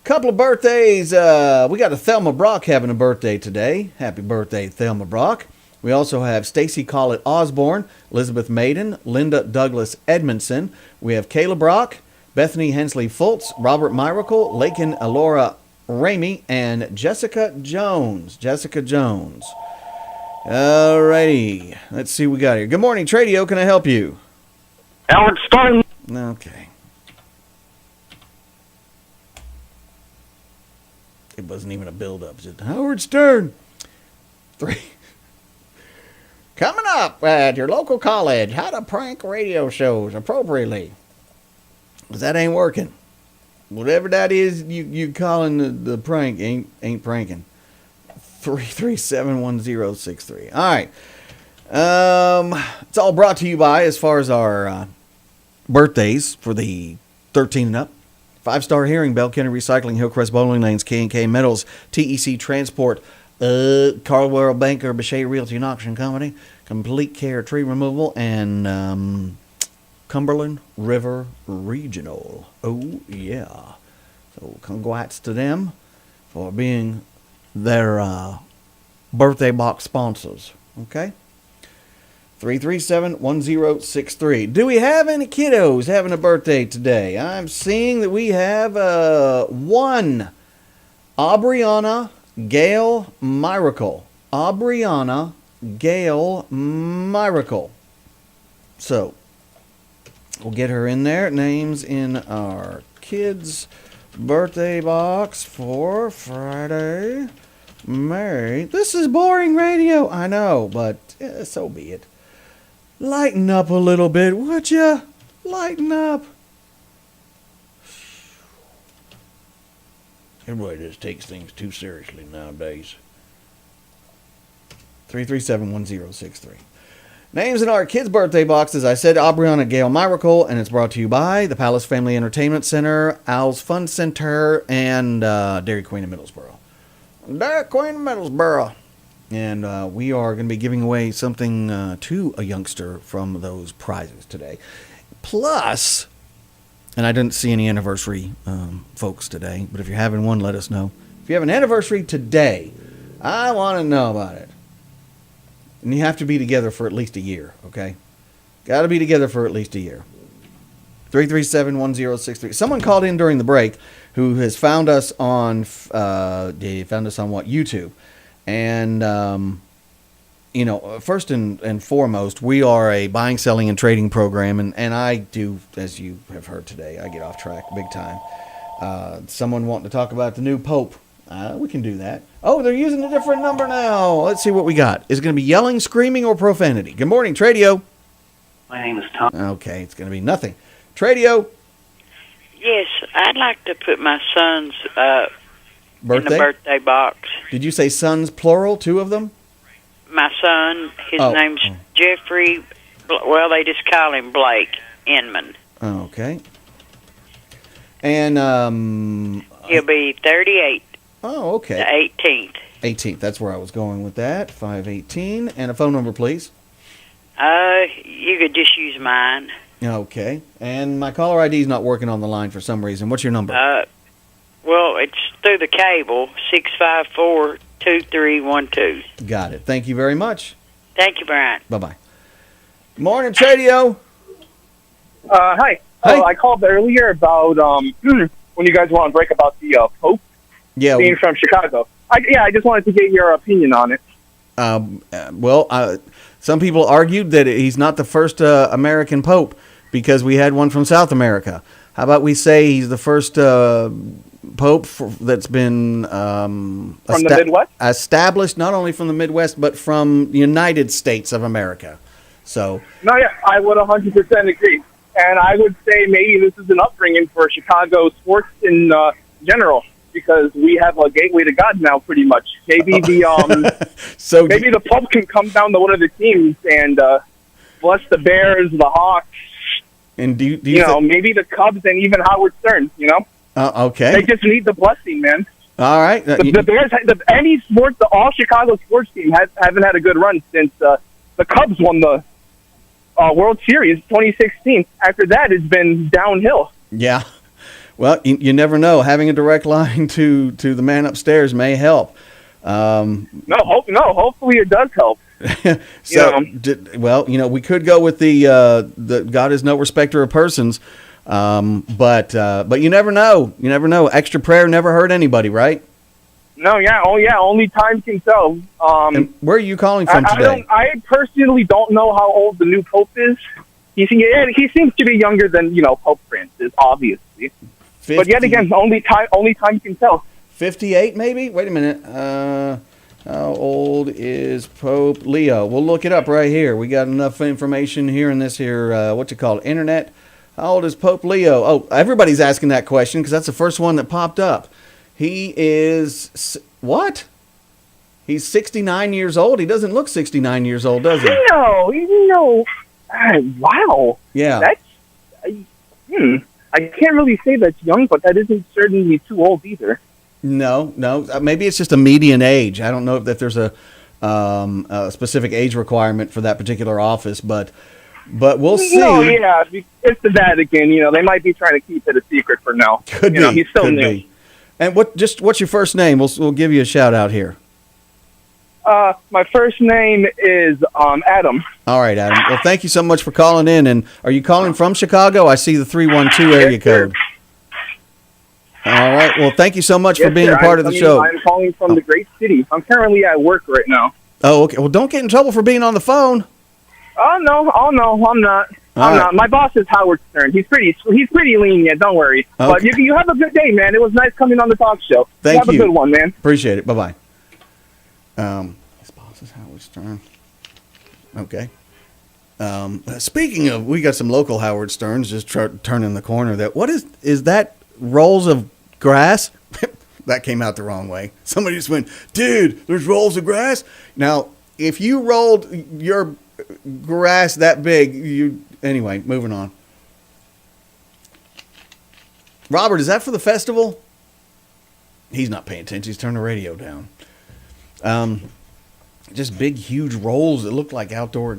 Couple of birthdays. We got a Thelma Brock having a birthday today. Happy birthday, Thelma Brock. We also have Stacy Collett Osborne, Elizabeth Maiden, Linda Douglas Edmondson. We have Kayla Brock, Bethany Hensley Fultz, Robert Miracle, Lakin Alora Ramey, and Jessica Jones. Alrighty. Let's see what we got here. Good morning, Tradio. Can I help you? Howard Stern. Okay. It wasn't even a build-up. Just Howard Stern. 3. Coming up at your local college, how to prank radio shows appropriately. 'Cause that ain't working. Whatever that is, you calling the prank ain't pranking. 3371063. All right. It's all brought to you by, as far as our birthdays for the 13 and up. 5-Star Hearing, Bell County Recycling, Hillcrest Bowling Lanes, K&K Metals, TEC Transport, Caldwell Banker, Bechet Realty and Auction Company, Complete Care Tree Removal, and Cumberland River Regional. Oh, yeah. So congrats to them for being their birthday box sponsors. Okay? 3371063. Do we have any kiddos having a birthday today? I'm seeing that we have one. Aubriana Gail Miracle. Aubriana Gail Miracle. So, we'll get her in there. Names in our kids' birthday box for Friday, May. This is boring radio, I know, but so be it. Lighten up a little bit, would ya? Lighten up. Everybody just takes things too seriously nowadays. 3371063. Names in our kids' birthday box, as I said, Aubriana Gail Miracle, and it's brought to you by the Palace Family Entertainment Center, Owl's Fun Center, and Dairy Queen of Middlesboro. Dairy Queen of Middlesboro. And we are going to be giving away something to a youngster from those prizes today. Plus, and I didn't see any anniversary folks today, but if you're having one, let us know. If you have an anniversary today, I want to know about it. And you have to be together for at least a year, okay? Got to be together for at least a year. 3371063. Someone called in during the break who has found us on, YouTube. And, first and foremost, we are a buying, selling, and trading program. And I do, as you have heard today, I get off track big time. Someone wanting to talk about the new Pope. We can do that. Oh, they're using a different number now. Let's see what we got. Is it going to be yelling, screaming, or profanity? Good morning, Tradio. My name is Tom. Okay, it's going to be nothing. Tradio. Yes, I'd like to put my son's birthday? in the birthday box. Did you say sons, plural, 2 of them? My son, his name's Jeffrey, well, they just call him Blake Inman. Okay. And he'll be 38. Oh, okay. The 18th. 18th. That's where I was going with that. 518. And a phone number, please. You could just use mine. Okay. And my caller ID is not working on the line for some reason. What's your number? Well, it's through the cable, 654-2312. Got it. Thank you very much. Thank you, Brian. Bye-bye. Morning, Tradio. Hi. Hey. I called earlier about when you guys want to break about the Pope being from Chicago. I just wanted to get your opinion on it. Some people argued that he's not the first American Pope because we had one from South America. How about we say he's the first Pope that's been from the Midwest? Established not only from the Midwest, but from the United States of America. So, No, yeah, I would 100% agree. And I would say maybe this is an upbringing for Chicago sports in general, because we have a gateway to God now, pretty much. Maybe maybe the Pope can come down to one of the teams and bless the Bears, the Hawks. And do you maybe the Cubs and even Howard Stern. Okay. They just need the blessing, man. All right. The Bears, all Chicago sports team haven't had a good run since the Cubs won the World Series 2016. After that, it's been downhill. Yeah. Well, you never know. Having a direct line to the man upstairs may help. Hopefully it does help. We could go with the God is no respecter of persons, but you never know. You never know. Extra prayer never hurt anybody, right? No, yeah, only time can tell. And where are you calling from today? I personally don't know how old the new Pope is. He seems to be younger than Pope Francis, obviously. 50, but yet again, only time can tell. 58, maybe. Wait a minute. How old is Pope Leo? We'll look it up right here. We got enough information here in this here internet. How old is Pope Leo? Oh, everybody's asking that question because that's the first one that popped up. He is what? He's 69 years old. He doesn't look 69 years old, does he? No. Wow. Yeah. That's. I can't really say that's young, but that isn't certainly too old either. No. Maybe it's just a median age. I don't know if there's a specific age requirement for that particular office, but we'll see. No, yeah, it's the Vatican. They might be trying to keep it a secret for now. Could be. He's still new. Be. And what's your first name? We'll give you a shout out here. My first name is Adam. All right, Adam. Well, thank you so much for calling in. And are you calling from Chicago? I see the 312 area code. All right. Well, thank you so much for being a part of the show. I'm calling from the great city. I'm currently at work right now. Oh, okay. Well, don't get in trouble for being on the phone. Oh no, I'm not. I'm not. My boss is Howard Stern. He's pretty lenient. Don't worry. Okay. But you have a good day, man. It was nice coming on the talk show. Thank you. Have a good one, man. Appreciate it. Bye-bye. His boss is Howard Stern. Okay. Speaking of, we got some local Howard Sterns just turning the corner. What is that? Rolls of grass? That came out the wrong way. Somebody just went, dude, there's rolls of grass. Now, if you rolled your grass that big, anyway, moving on. Robert, is that for the festival? He's not paying attention. He's turning the radio down. Just big, huge rolls that look like outdoor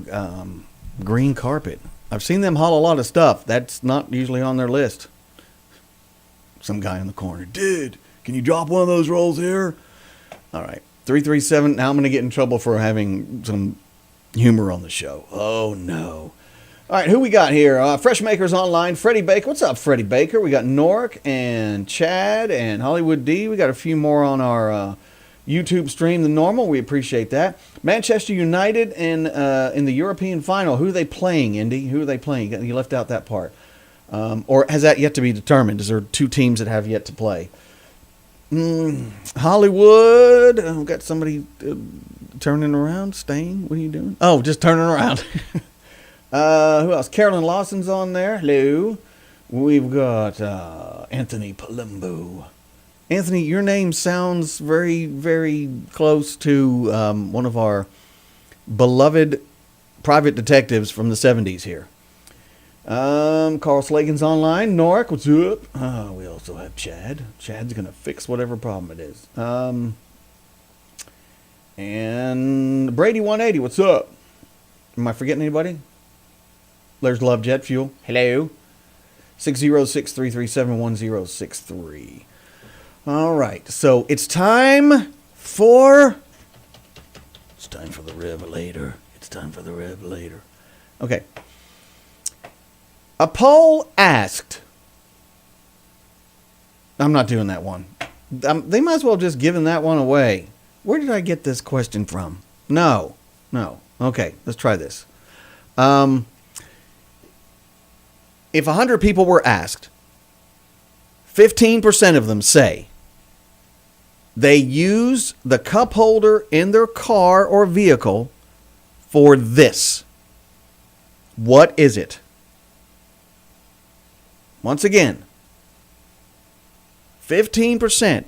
green carpet. I've seen them haul a lot of stuff. That's not usually on their list. Some guy in the corner. Dude, can you drop one of those rolls here? All right. 337. Now I'm going to get in trouble for having some humor on the show. Oh, no. All right, who we got here? Fresh Makers Online, Freddie Baker. What's up, Freddie Baker? We got Norick and Chad and Hollywood D. We got a few more on our YouTube stream than normal. We appreciate that. Manchester United in the European final. Who are they playing, Indy? Who are they playing? You left out that part. Or has that yet to be determined? Is there two teams that have yet to play? Hollywood. I've got somebody turning around, staying. What are you doing? Oh, just turning around. Who else? Carolyn Lawson's on there. Hello. We've got Anthony Palumbo. Anthony, your name sounds very, very close to one of our beloved private detectives from the 70s here. Carl Slagan's online. Norick, what's up? We also have Chad. Chad's going to fix whatever problem it is. And Brady 180, what's up? Am I forgetting anybody? There's Love Jet Fuel. Hello. 606-337-1063. All right. So it's time for the Revelator. It's time for the Revelator. Okay. A poll asked. I'm not doing that one. They might as well have just given that one away. Where did I get this question from? No. Okay, let's try this. If 100 people were asked, 15% of them say they use the cup holder in their car or vehicle for this. What is it? Once again, 15%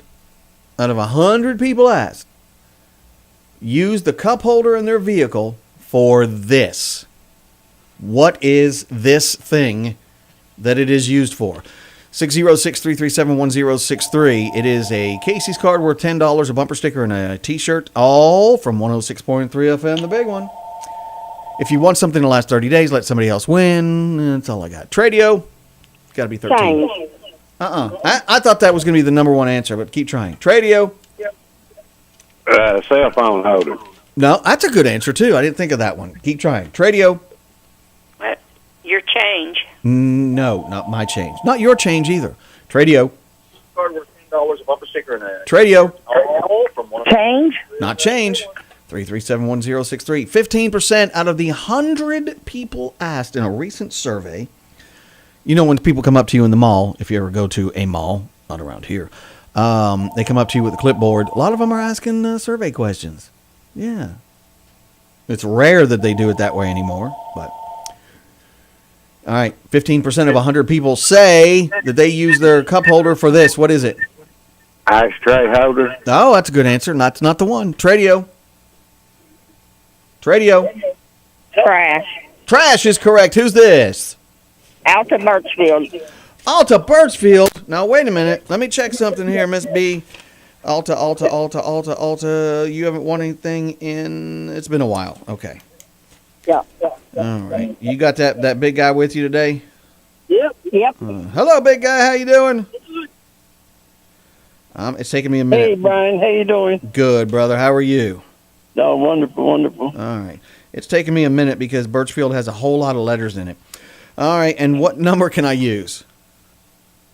out of 100 people asked use the cup holder in their vehicle for this. What is this thing that it is used for? 606-337-1063. It is a Casey's card worth $10, a bumper sticker, and a t-shirt, all from 106.3 FM, the big one. If you want something to last 30 days, let somebody else win. That's all I got. Tradio, got to be 13. I thought that was going to be the number one answer, but keep trying. Tradio. Cell phone holder. No, that's a good answer, too. I didn't think of that one. Keep trying. Tradio. Your change. No, not my change. Not your change either. Tradio. Card worth $10, a bumper sticker, and a Tradio. Change. Not change. 3371063. 15% out of the 100 people asked in a recent survey. You know when people come up to you in the mall, if you ever go to a mall, not around here, they come up to you with a clipboard. A lot of them are asking survey questions. Yeah. It's rare that they do it that way anymore, but... All right, 15% of 100 people say that they use their cup holder for this. What is it? Ashtray holder. Oh, that's a good answer. That's not the one. Tradio. Trash. Trash is correct. Who's this? Alta Birchfield. Alta Birchfield. Now, wait a minute. Let me check something here, Miss B. Alta. You haven't won anything in... It's been a while. Okay. Yeah. All right. You got that big guy with you today? Yep. Hello, big guy. How you doing? It's taking me a minute. Hey, Brian. How you doing? Good, brother. How are you? Oh, wonderful. All right. It's taking me a minute because Birchfield has a whole lot of letters in it. All right. And what number can I use?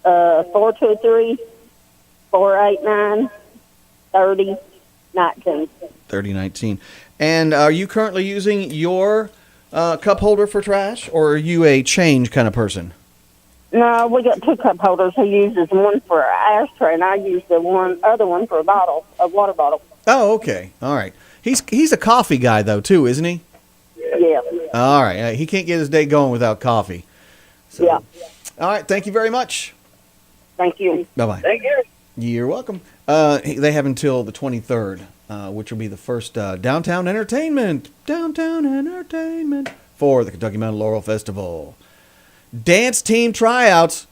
423-489-3019. 3019. And are you currently using your cup holder for trash, or are you a change kind of person? No, we got two cup holders. He uses one for an ashtray, and I use the other one for a water bottle. Oh, okay. All right. He's a coffee guy, though, too, isn't he? Yeah. All right. He can't get his day going without coffee. So. Yeah. All right. Thank you very much. Thank you. Bye-bye. Thank you. You're welcome. They have until the 23rd, which will be the first downtown entertainment for the Kentucky Mountain Laurel Festival. Dance team tryouts.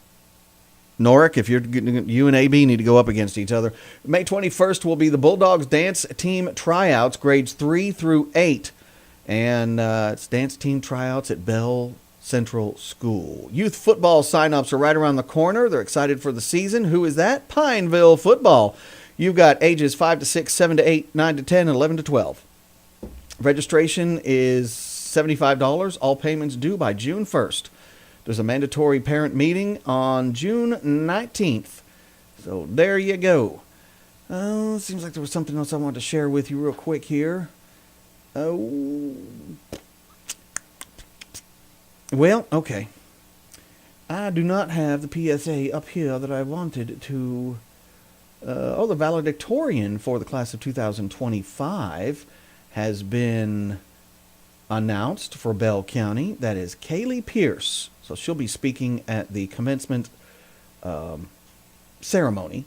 Norick, if you and AB need to go up against each other. May 21st will be the Bulldogs dance team tryouts, grades 3 through 8. And it's dance team tryouts at Bell Central School. Youth football sign-ups are right around the corner. They're excited for the season. Who is that? Pineville football. You've got ages 5 to 6, 7 to 8, 9 to 10, and 11 to 12. Registration is $75. All payments due by June 1st. There's a mandatory parent meeting on June 19th. So there you go. Seems like there was something else I wanted to share with you real quick here. Well, okay. I do not have the PSA up here that I wanted to... the valedictorian for the class of 2025 has been announced for Bell County. That is Kaylee Pierce. So she'll be speaking at the commencement ceremony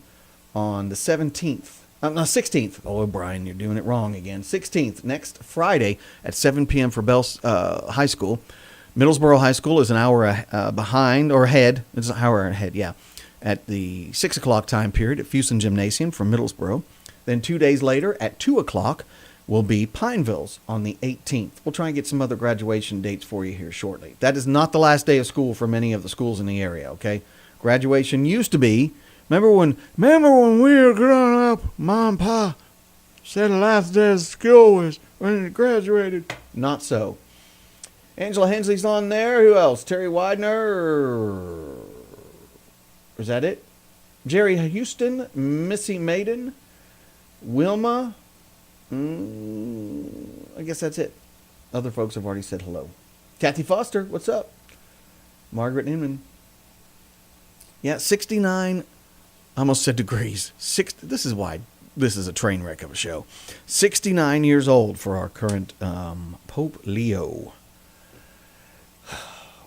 on the 16th. Oh, Brian, you're doing it wrong again. 16th, next Friday at 7 p.m. for Bell High School. Middlesboro High School is an hour behind or ahead. It's an hour ahead, yeah. At the 6 o'clock time period at Fuson Gymnasium from Middlesboro. Then 2 days later at 2 o'clock will be Pineville's on the 18th. We'll try and get some other graduation dates for you here shortly. That is not the last day of school for many of the schools in the area, okay? Graduation used to be, remember when we were growing up, Mom and Pa said the last day of school was when you graduated. Not so. Angela Hensley's on there. Who else? Terry Widener. Is that it? Jerry Houston, Missy Maiden, Wilma. I guess that's it. Other folks have already said hello. Kathy Foster, what's up? Margaret Inman. Yeah, 69. I almost said degrees. This is why this is a train wreck of a show. 69 years old for our current Pope Leo.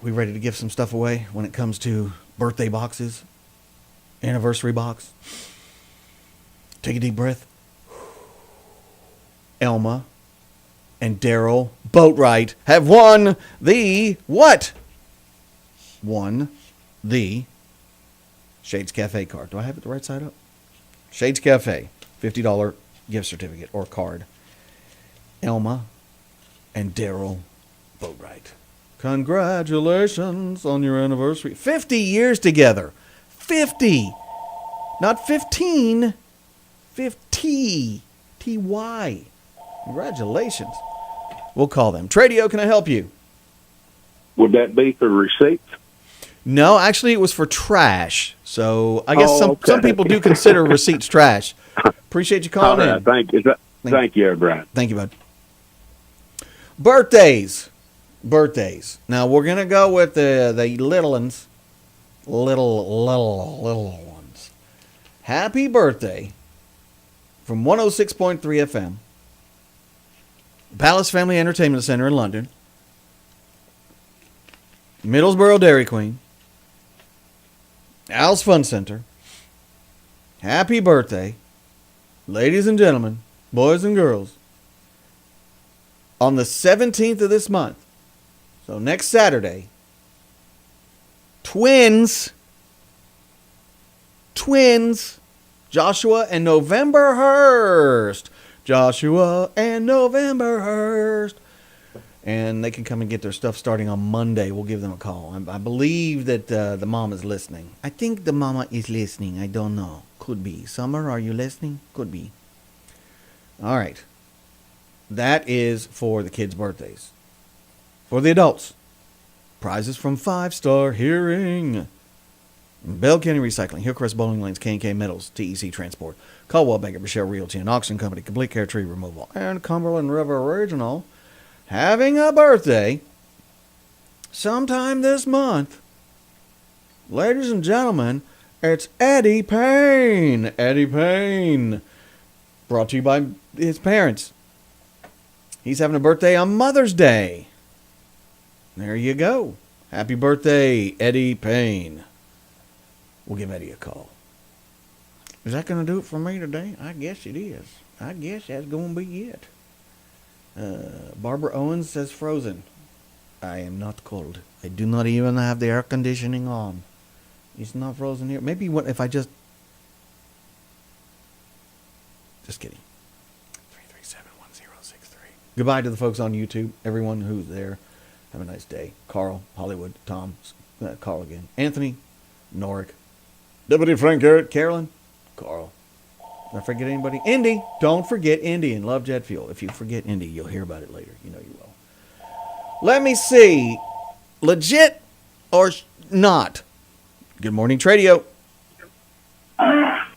We ready to give some stuff away when it comes to birthday boxes? Anniversary box? Take a deep breath. Elma and Daryl Boatwright have won the what? Won the Shades Cafe card. Do I have it the right side up? Shades Cafe, $50 gift certificate or card. Elma and Daryl Boatwright. Congratulations on your anniversary. 50 years together. 50. Not 15. 50. T-Y. Congratulations. We'll call them. Tradio, can I help you? Would that be for receipts? No, actually it was for trash. So I guess some okay. people do consider receipts trash. Appreciate you calling in. Thank you. Thank you, Brian. Thank you, bud. Birthdays. Now we're gonna go with the little ones. Little ones. Happy birthday from 106.3 FM. Palace Family Entertainment Center in London. Middlesbrough Dairy Queen. Al's Fun Center. Happy birthday, ladies and gentlemen, boys and girls. On the 17th of this month, so next Saturday, twins, Joshua and November Hurst. And they can come and get their stuff starting on Monday. We'll give them a call. I believe that the mom is listening. I think the mama is listening. I don't know. Could be. Summer, are you listening? Could be. All right. That is for the kids' birthdays. For the adults, prizes from 5 Star Hearing, Bell County Recycling, Hillcrest Bowling Lanes, K&K Metals, TEC Transport, Caldwell Banker, Michelle Realty, and Auction Company, Complete Care Tree Removal, and Cumberland River Regional having a birthday sometime this month. Ladies and gentlemen, it's Eddie Payne. Eddie Payne. Brought to you by his parents. He's having a birthday on Mother's Day. There you go. Happy birthday, Eddie Payne. We'll give Eddie a call. Is that going to do it for me today? I guess it is. I guess that's going to be it. Barbara Owens says frozen. I am not cold. I do not even have the air conditioning on. It's not frozen here. Maybe what if I just kidding. 3371063. Goodbye to the folks on YouTube. Everyone who's there. Have a nice day. Carl, Hollywood, Tom, Carl again. Anthony, Norick, Deputy Frank Garrett, Carolyn, Carl. Did I forget anybody? Indy. Don't forget Indy and Love Jet Fuel. If you forget Indy, you'll hear about it later. You know you will. Let me see. Legit or not? Good morning, Tradio.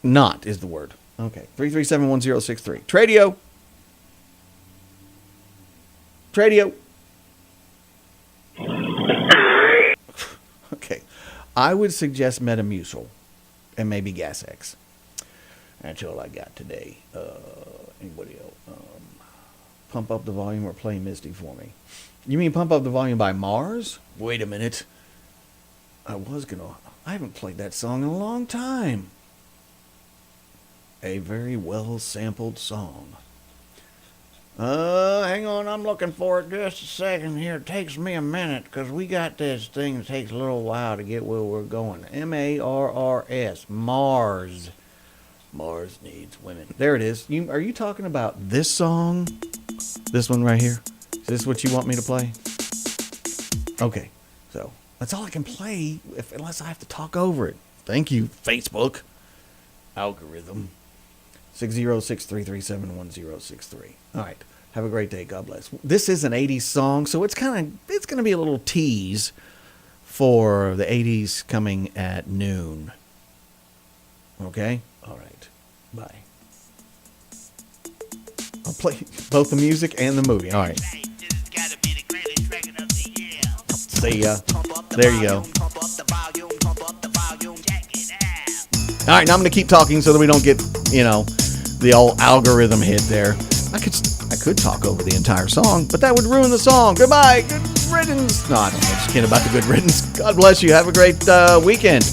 Not is the word. Okay. 3371063. Tradio. Okay. I would suggest Metamucil and maybe Gas X. That's all I got today. Anybody else? Pump Up the Volume or Play Misty for me. You mean Pump Up the Volume by Mars? Wait a minute. I haven't played that song in a long time. A very well sampled song. Hang on, I'm looking for it just a second here. It takes me a minute because we got this thing that takes a little while to get where we're going. M-A-R-R-S. Mars. Mars Needs Women. There it is. Are you talking about this song? This one right here? Is this what you want me to play? Okay. So, that's all I can play unless I have to talk over it. Thank you, Facebook. Algorithm. 606-337-1063. All right. Have a great day. God bless. This is an 80s song, so it's going to be a little tease for the 80s coming at noon. Okay? All right. Bye. I'll play both the music and the movie. All right. See ya. There you go. All right, now I'm going to keep talking so that we don't get, the old algorithm hit there. I could talk over the entire song, but that would ruin the song. Goodbye. Good riddance. No, I don't know. Just kidding about the good riddance. God bless you. Have a great weekend.